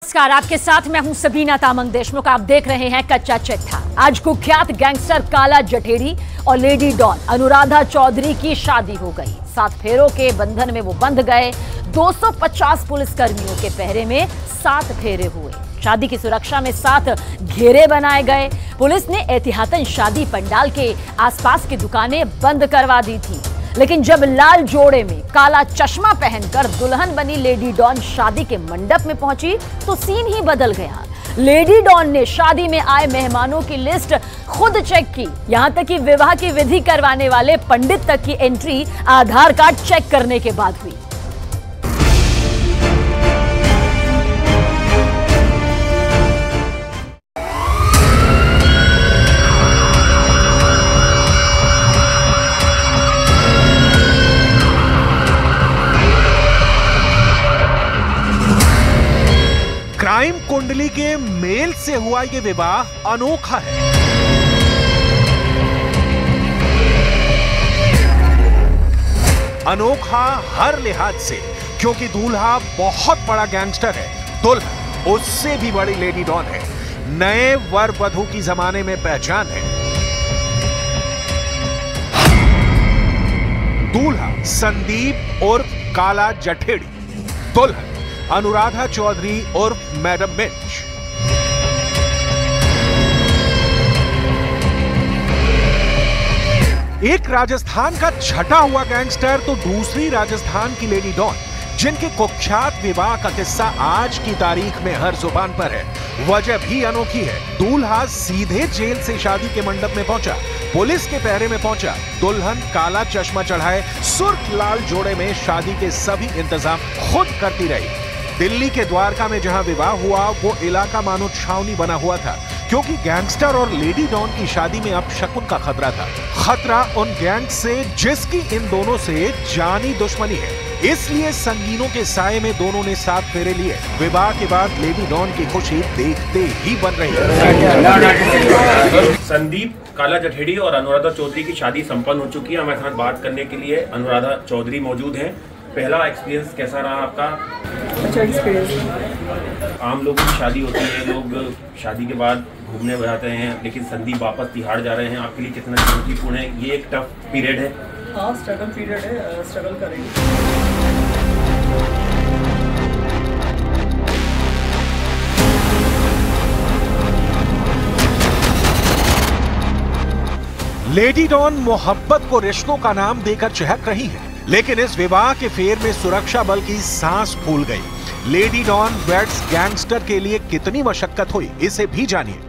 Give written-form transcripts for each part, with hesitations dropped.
नमस्कार, आपके साथ मैं हूं सबीना तामंग देशमुख। आप देख रहे हैं कच्चा चिट्ठा। आज कुख्यात गैंगस्टर काला जठेरी और लेडी डॉन अनुराधा चौधरी की शादी हो गई। 7 फेरों के बंधन में वो बंध गए। 250 पुलिसकर्मियों के पहरे में 7 फेरे हुए। शादी की सुरक्षा में 7 घेरे बनाए गए। पुलिस ने एहतियातन शादी पंडाल के आसपास की दुकानें बंद करवा दी थी। लेकिन जब लाल जोड़े में काला चश्मा पहनकर दुल्हन बनी लेडी डॉन शादी के मंडप में पहुंची तो सीन ही बदल गया। लेडी डॉन ने शादी में आए मेहमानों की लिस्ट खुद चेक की। यहां तक कि विवाह की विधि करवाने वाले पंडित तक की एंट्री आधार कार्ड चेक करने के बाद हुई। क्राइम कुंडली के मेल से हुआ ये विवाह अनोखा है। अनोखा हर लिहाज से, क्योंकि दूल्हा बहुत बड़ा गैंगस्टर है, दुल्हन उससे भी बड़ी लेडी डॉन है। नए वर वधू की जमाने में पहचान है। दूल्हा संदीप उर्फ काला जठेड़ी, दुल्हन अनुराधा चौधरी उर्फ मैडम मिंच। एक राजस्थान का छटा हुआ गैंगस्टर तो दूसरी राजस्थान की लेडी डॉन, जिनके कुख्यात विवाह का किस्सा आज की तारीख में हर जुबान पर है। वजह भी अनोखी है। दूल्हा सीधे जेल से शादी के मंडप में पहुंचा, पुलिस के पहरे में पहुंचा। दुल्हन काला चश्मा चढ़ाए सुर्ख लाल जोड़े में शादी के सभी इंतजाम खुद करती रही। दिल्ली के द्वारका में जहां विवाह हुआ वो इलाका मानो छावनी बना हुआ था, क्योंकि गैंगस्टर और लेडी डॉन की शादी में अब शकुन का खतरा था। खतरा उन गैंग से जिसकी इन दोनों से जानी दुश्मनी है। इसलिए संगीनों के साए में दोनों ने 7 फेरे लिए। विवाह के बाद लेडी डॉन की खुशी देखते ही बन रही है। संदीप काला जठेड़ी और अनुराधा चौधरी की शादी संपन्न हो चुकी है। हमारे साथ बात करने के लिए अनुराधा चौधरी मौजूद हैं। पहला एक्सपीरियंस कैसा रहा आपका? अच्छा एक्सपीरियंस। आम लोगों की शादी होती है, लोग शादी के बाद घूमने जाते हैं, लेकिन संदीप वापस तिहाड़ जा रहे हैं। आपके लिए कितना चुनौतीपूर्ण है? ये एक टफ पीरियड है। हाँ, स्ट्रगल पीरियड है, स्ट्रगल करेंगे। लेडी डॉन मोहब्बत को रिश्तों का नाम देकर चहक रही है, लेकिन इस विवाह के फेर में सुरक्षा बल की सांस फूल गई। लेडी डॉन वेड्स गैंगस्टर के लिए कितनी मशक्कत हुई, इसे भी जानिए।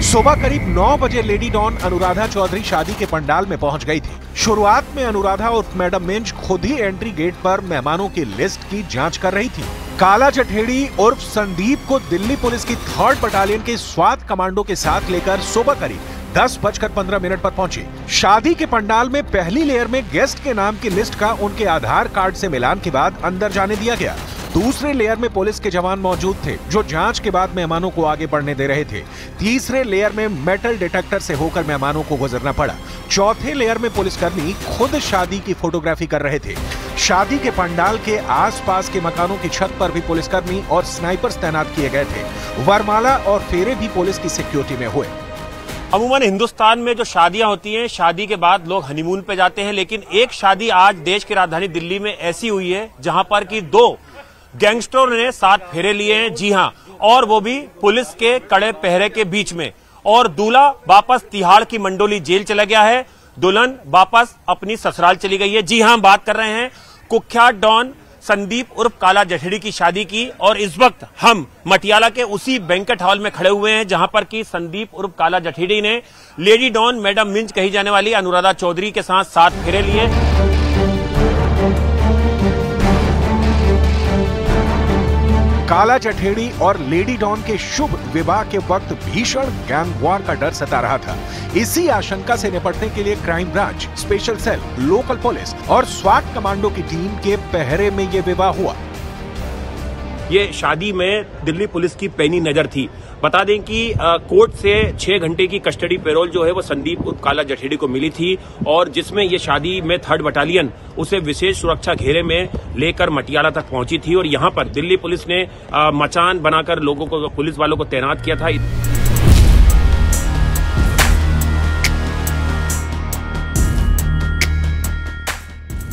सुबह करीब 9 बजे लेडी डॉन अनुराधा चौधरी शादी के पंडाल में पहुंच गई थी। शुरुआत में अनुराधा और मैडम मिंच खुद ही एंट्री गेट पर मेहमानों की लिस्ट की जांच कर रही थी। काला जठेड़ी उर्फ संदीप को दिल्ली पुलिस की 3rd बटालियन के स्वात कमांडो के साथ लेकर सुबह करीब 10:15 पर पहुंचे। शादी के पंडाल में पहली लेयर में गेस्ट के नाम की लिस्ट का उनके आधार कार्ड से मिलान के बाद अंदर जाने दिया गया। दूसरे लेयर में पुलिस के जवान मौजूद थे, जो जांच के बाद मेहमानों को आगे बढ़ने दे रहे थे। तीसरे लेयर में मेटल डिटेक्टर से होकर मेहमानों को गुजरना पड़ा। चौथे लेयर में पुलिसकर्मी खुद शादी की फोटोग्राफी कर रहे थे। शादी के पंडाल के आसपास के मकानों की छत पर भी पुलिसकर्मी और स्नाइपर्स तैनात किए गए थे। वरमाला और फेरे भी पुलिस की सिक्योरिटी में हुए। अमूमन हिंदुस्तान में जो शादियां होती हैं, शादी के बाद लोग हनीमून पे जाते हैं, लेकिन एक शादी आज देश की राजधानी दिल्ली में ऐसी हुई है जहां पर कि 2 गैंगस्टरों ने 7 फेरे लिए हैं। जी हां, और वो भी पुलिस के कड़े पहरे के बीच में। और दूल्हा वापस तिहाड़ की मंडोली जेल चला गया है, दुल्हन वापस अपनी ससुराल चली गई है। जी हां, बात कर रहे हैं कुख्यात डॉन संदीप उर्फ काला जठेड़ी की शादी की। और इस वक्त हम मटियाला के उसी बैंकेट हॉल में खड़े हुए हैं जहां पर कि संदीप उर्फ काला जठेड़ी ने लेडी डॉन मैडम मिंच कही जाने वाली अनुराधा चौधरी के साथ 7 फेरे लिए। काला जठेड़ी और लेडी डॉन के शुभ विवाह के वक्त भीषण गैंग वॉर का डर सता रहा था। इसी आशंका से निपटने के लिए crime branch, special cell, local police और स्वाट कमांडो की टीम के पहरे में यह विवाह हुआ। ये शादी में दिल्ली पुलिस की पैनी नजर थी। बता दें कि कोर्ट से 6 घंटे की कस्टडी पैरोल जो है वो संदीप उर्फ काला जठेड़ी को मिली थी, और जिसमें ये शादी में 3rd बटालियन उसे विशेष सुरक्षा घेरे में लेकर मटियाला तक पहुंची थी, और यहां पर दिल्ली पुलिस ने मचान बनाकर लोगों को, पुलिस वालों को तैनात किया था।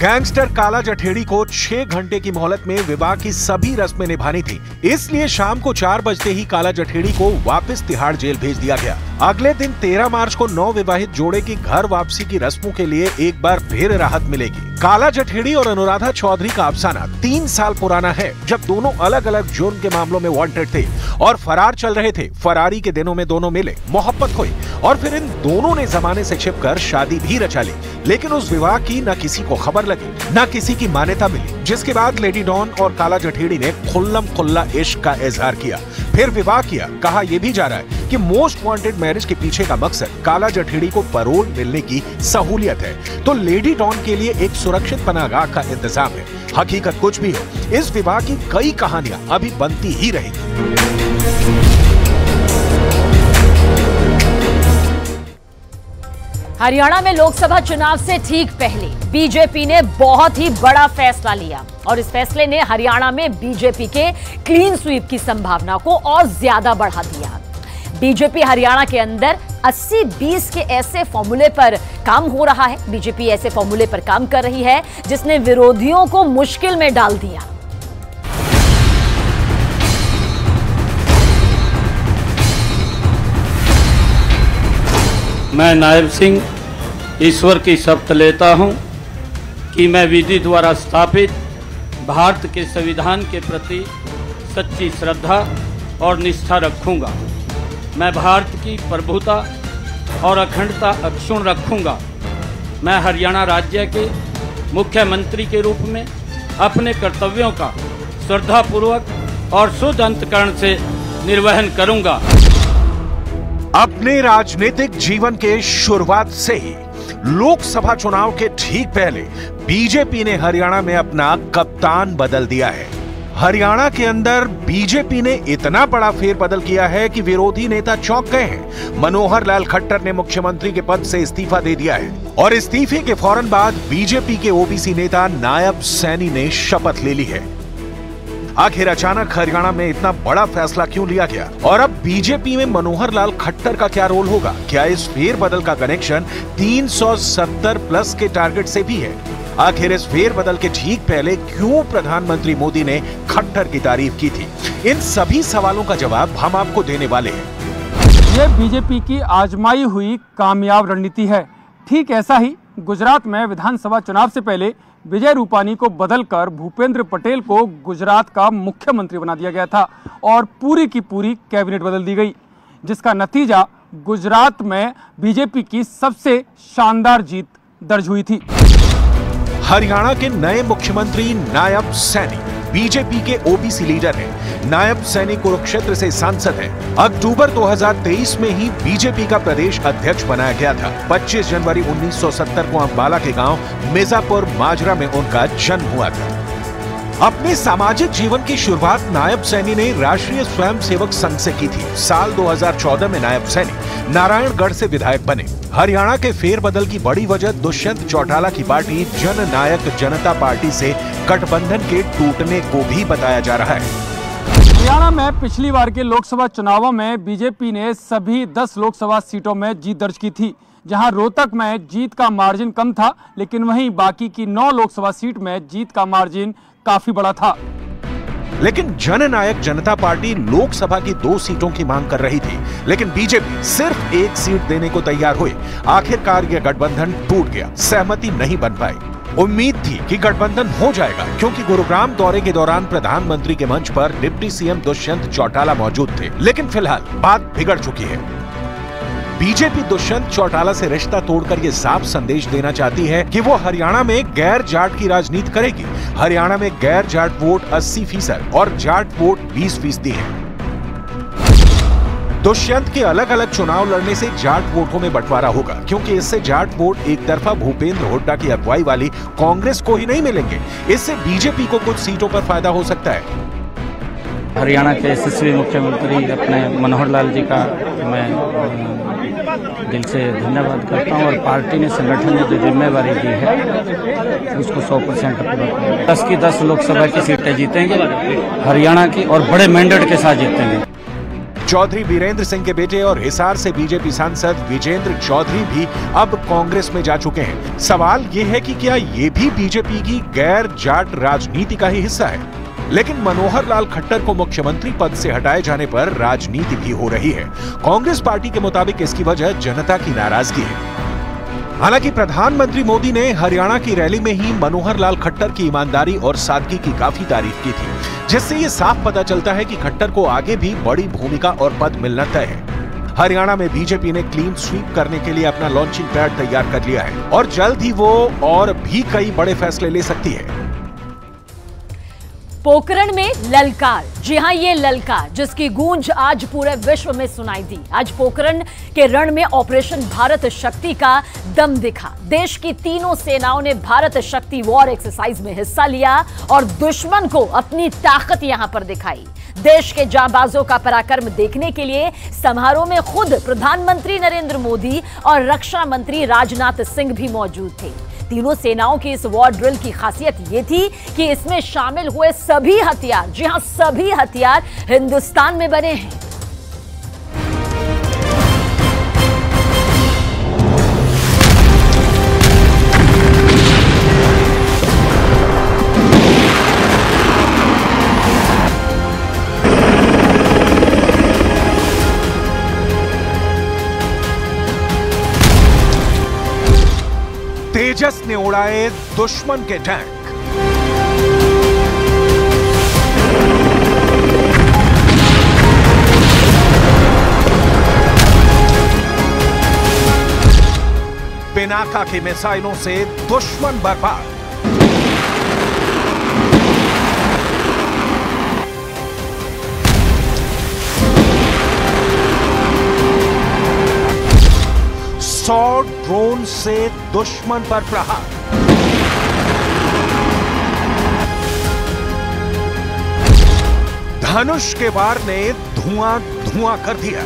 गैंगस्टर काला जठेड़ी को 6 घंटे की मोहलत में विवाह की सभी रस्में निभानी थी, इसलिए शाम को 4 बजते ही काला जठेड़ी को वापस तिहाड़ जेल भेज दिया गया। अगले दिन 13 मार्च को नवविवाहित जोड़े की घर वापसी की रस्मों के लिए एक बार फिर राहत मिलेगी। काला जठेड़ी और अनुराधा चौधरी का अफसाना 3 साल पुराना है, जब दोनों अलग अलग जुर्म के मामलों में वांटेड थे और फरार चल रहे थे। फरारी के दिनों में दोनों मिले, मोहब्बत हुई और फिर इन दोनों ने जमाने से छिपकर शादी भी रचा ली, लेकिन उस विवाह की न किसी को खबर लगी, न किसी की मान्यता मिली, जिसके बाद लेडी डॉन और काला जठेड़ी ने खुल्लम खुल्ला इश्क का इजहार किया, फिर विवाह किया। कहा यह भी जा रहा है कि मोस्ट वांटेड मैरिज के पीछे का मकसद काला जठेड़ी को पैरोल मिलने की सहूलियत है, तो लेडी डॉन के लिए एक सुरक्षित पनाहगाह का इंतजाम है। हकीकत कुछ भी हो, इस विवाह की कई कहानियां अभी बनती ही रहेगी। हरियाणा में लोकसभा चुनाव से ठीक पहले बीजेपी ने बहुत ही बड़ा फैसला लिया, और इस फैसले ने हरियाणा में बीजेपी के क्लीन स्वीप की संभावना को और ज्यादा बढ़ा दिया। बीजेपी हरियाणा के अंदर 80-20 के ऐसे फॉर्मूले पर काम हो रहा है। बीजेपी ऐसे फॉर्मूले पर काम कर रही है जिसने विरोधियों को मुश्किल में डाल दिया। मैं नायब सिंह ईश्वर की शपथ लेता हूं कि मैं विधि द्वारा स्थापित भारत के संविधान के प्रति सच्ची श्रद्धा और निष्ठा रखूंगा। मैं भारत की प्रभुता और अखंडता अक्षुण्ण रखूंगा। मैं हरियाणा राज्य के मुख्यमंत्री के रूप में अपने कर्तव्यों का श्रद्धापूर्वक और शुद्ध अंतःकरण से निर्वहन करूंगा। अपने राजनीतिक जीवन के शुरुआत से ही लोकसभा चुनाव के ठीक पहले बीजेपी ने हरियाणा में अपना कप्तान बदल दिया है। हरियाणा के अंदर बीजेपी ने इतना बड़ा फेरबदल किया है कि विरोधी नेता चौंक गए हैं। मनोहर लाल खट्टर ने मुख्यमंत्री के पद से इस्तीफा दे दिया है, और इस्तीफे के फौरन बाद बीजेपी के ओबीसी नेता नायब सैनी ने शपथ ले ली है। आखिर अचानक हरियाणा में इतना बड़ा फैसला क्यों लिया गया, और अब बीजेपी में मनोहर लाल खट्टर का क्या रोल होगा? क्या इस फेरबदल का कनेक्शन 370 प्लस के टारगेट से भी है? आखिर इस फेरबदल के ठीक पहले क्यों प्रधानमंत्री मोदी ने खट्टर की तारीफ की थी? इन सभी सवालों का जवाब हम आपको देने वाले हैं। ये बीजेपी की आजमाई हुई कामयाब रणनीति है। ठीक ऐसा ही गुजरात में विधानसभा चुनाव से पहले विजय रूपानी को बदलकर भूपेंद्र पटेल को गुजरात का मुख्यमंत्री बना दिया गया था, और पूरी की पूरी कैबिनेट बदल दी गई, जिसका नतीजा गुजरात में बीजेपी की सबसे शानदार जीत दर्ज हुई थी। हरियाणा के नए मुख्यमंत्री नायब सैनी बीजेपी के ओबीसी लीडर हैं। नायब सैनी कुरुक्षेत्र से सांसद हैं। अक्टूबर 2023 में ही बीजेपी का प्रदेश अध्यक्ष बनाया गया था। 25 जनवरी 1970 को अंबाला के गांव मिर्जापुर माजरा में उनका जन्म हुआ था। अपने सामाजिक जीवन की शुरुआत नायब सैनी ने राष्ट्रीय स्वयंसेवक संघ से की थी। साल 2014 में नायब सैनी नारायणगढ़ से विधायक बने। हरियाणा के फेरबदल की बड़ी वजह दुष्यंत चौटाला की पार्टी जन नायक जनता पार्टी से गठबंधन के टूटने को भी बताया जा रहा है। हरियाणा में पिछली बार के लोकसभा चुनावों में बीजेपी ने सभी 10 लोकसभा सीटों में जीत दर्ज की थी, जहां रोहतक में जीत का मार्जिन कम था, लेकिन वहीं बाकी की 9 लोकसभा सीट में जीत का मार्जिन काफी बड़ा था। लेकिन जननायक जनता पार्टी लोकसभा की 2 सीटों की मांग कर रही थी, लेकिन बीजेपी सिर्फ 1 सीट देने को तैयार हुई। आखिरकार यह गठबंधन टूट गया, सहमति नहीं बन पाई। उम्मीद थी कि गठबंधन हो जाएगा, क्योंकि गुरुग्राम दौरे के दौरान प्रधानमंत्री के मंच पर डिप्टी सीएम दुष्यंत चौटाला मौजूद थे। लेकिन फिलहाल बात बिगड़ चुकी है। बीजेपी दुष्यंत चौटाला से रिश्ता तोड़कर ये साफ संदेश देना चाहती है कि वो हरियाणा में गैर जाट की राजनीति करेगी। हरियाणा में गैर जाट वोट 80% और जाट वोट 20% है। दुष्यंत के अलग अलग चुनाव लड़ने से जाट वोटों में बंटवारा होगा, क्योंकि इससे जाट वोट एक तरफा भूपेंद्र हुड्डा की अगुवाई वाली कांग्रेस को ही नहीं मिलेंगे। इससे बीजेपी को कुछ सीटों पर फायदा हो सकता है। हरियाणा के यशस्वी मुख्यमंत्री अपने मनोहर लाल जी का मैं दिल से धन्यवाद करता हूं और पार्टी ने, संगठन ने जो जिम्मेवारी दी है उसको 100% पूरा करेंगे। 10 की 10 लोकसभा की सीटें जीतेंगे हरियाणा की और बड़े मैंडेट के साथ जीतेंगे। चौधरी वीरेंद्र सिंह के बेटे और हिसार से बीजेपी सांसद विजेंद्र चौधरी भी अब कांग्रेस में जा चुके हैं। सवाल ये है कि क्या ये भी बीजेपी की गैर जाट राजनीति का ही हिस्सा है? लेकिन मनोहर लाल खट्टर को मुख्यमंत्री पद से हटाए जाने पर राजनीति भी हो रही है। कांग्रेस पार्टी के मुताबिक इसकी वजह जनता की नाराजगी है। हालांकि प्रधानमंत्री मोदी ने हरियाणा की रैली में ही मनोहर लाल खट्टर की ईमानदारी और सादगी की काफी तारीफ की थी, जिससे ये साफ पता चलता है कि खट्टर को आगे भी बड़ी भूमिका और पद मिलना तय है। हरियाणा में बीजेपी ने क्लीन स्वीप करने के लिए अपना लॉन्चिंग पैड तैयार कर लिया है और जल्द ही वो और भी कई बड़े फैसले ले सकती है। पोखरण में ललकार, जी हां, ये ललकार जिसकी गूंज आज पूरे विश्व में सुनाई दी। आज पोखरण के रण में ऑपरेशन भारत शक्ति का दम दिखा। देश की तीनों सेनाओं ने भारत शक्ति वॉर एक्सरसाइज में हिस्सा लिया और दुश्मन को अपनी ताकत यहां पर दिखाई। देश के जांबाजों का पराक्रम देखने के लिए समारोह में खुद प्रधानमंत्री नरेंद्र मोदी और रक्षा मंत्री राजनाथ सिंह भी मौजूद थे। तीनों सेनाओं की इस वॉर ड्रिल की खासियत यह थी कि इसमें शामिल हुए सभी हथियार, जी हां, सभी हथियार हिंदुस्तान में बने हैं। तेजस ने उड़ाए दुश्मन के टैंक। पिनाका के मिसाइलों से दुश्मन बर्बाद। ड्रोन से दुश्मन पर प्रहार। धनुष के वार ने धुआं धुआं कर दिया।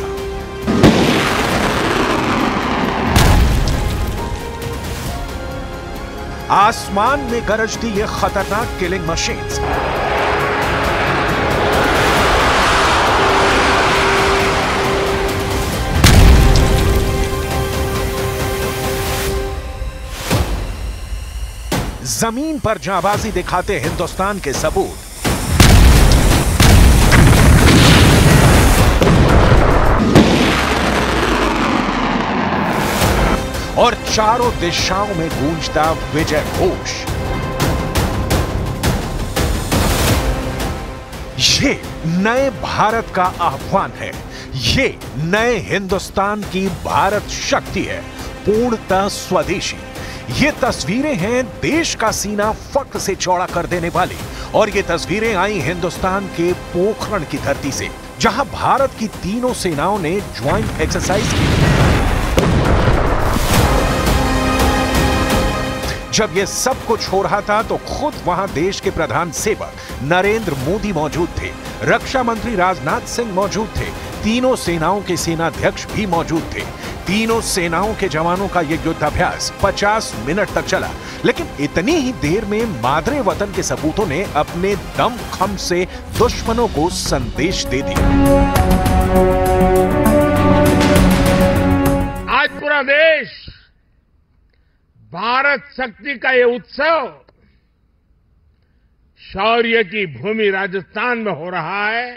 आसमान में गरजती ये खतरनाक किलिंग मशीन्स। जमीन पर जांबाजी दिखाते हिंदुस्तान के सबूत। और चारों दिशाओं में गूंजता विजय घोष। ये नए भारत का आह्वान है। ये नए हिंदुस्तान की भारत शक्ति है, पूर्णतः स्वदेशी। ये तस्वीरें हैं देश का सीना फख्र से चौड़ा कर देने वाली, और ये तस्वीरें आई हिंदुस्तान के पोखरण की धरती से, जहां भारत की तीनों सेनाओं ने ज्वाइंट एक्सरसाइज की। जब ये सब कुछ हो रहा था तो खुद वहां देश के प्रधान सेवक नरेंद्र मोदी मौजूद थे, रक्षा मंत्री राजनाथ सिंह मौजूद थे, तीनों सेनाओं के सेनाध्यक्ष भी मौजूद थे। तीनों सेनाओं के जवानों का ये युद्धाभ्यास 50 मिनट तक चला, लेकिन इतनी ही देर में मादरे वतन के सपूतों ने अपने दम खम से दुश्मनों को संदेश दे दिया। आज पूरा देश भारत शक्ति का ये उत्सव शौर्य की भूमि राजस्थान में हो रहा है,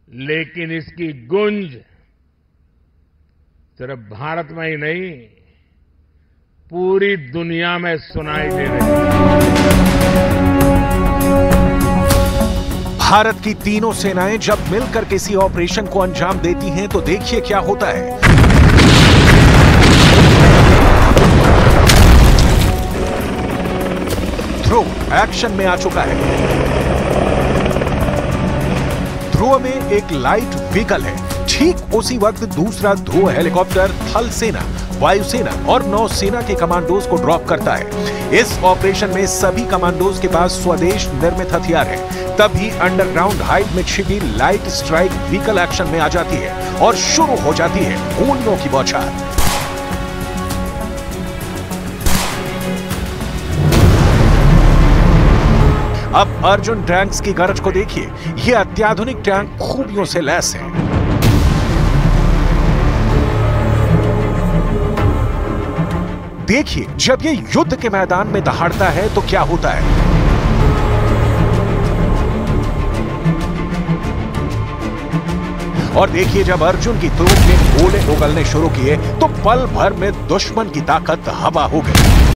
लेकिन इसकी गूंज सिर्फ भारत में ही नहीं, पूरी दुनिया में सुनाई दे रही है। भारत की तीनों सेनाएं जब मिलकर किसी ऑपरेशन को अंजाम देती हैं तो देखिए क्या होता है। ध्रुव एक्शन में आ चुका है। ध्रुव में एक लाइट व्हीकल है। ठीक उसी वक्त दूसरा ध्रुव हेलीकॉप्टर थल सेना, वायुसेना और नौसेना के कमांडोज को ड्रॉप करता है। इस ऑपरेशन में सभी कमांडोज के पास स्वदेश निर्मित हथियार है। तभी अंडरग्राउंड हाइट में छिपी लाइट स्ट्राइक व्हीकल एक्शन में आ जाती है और शुरू हो जाती है गोलियों की बौछार। अब अर्जुन टैंक्स की गरज को देखिए। ये अत्याधुनिक टैंक खूबियों से लैस है। देखिए, जब ये युद्ध के मैदान में दहाड़ता है तो क्या होता है। और देखिए, जब अर्जुन की तोप में गोले उगलने शुरू किए तो पल भर में दुश्मन की ताकत हवा हो गई।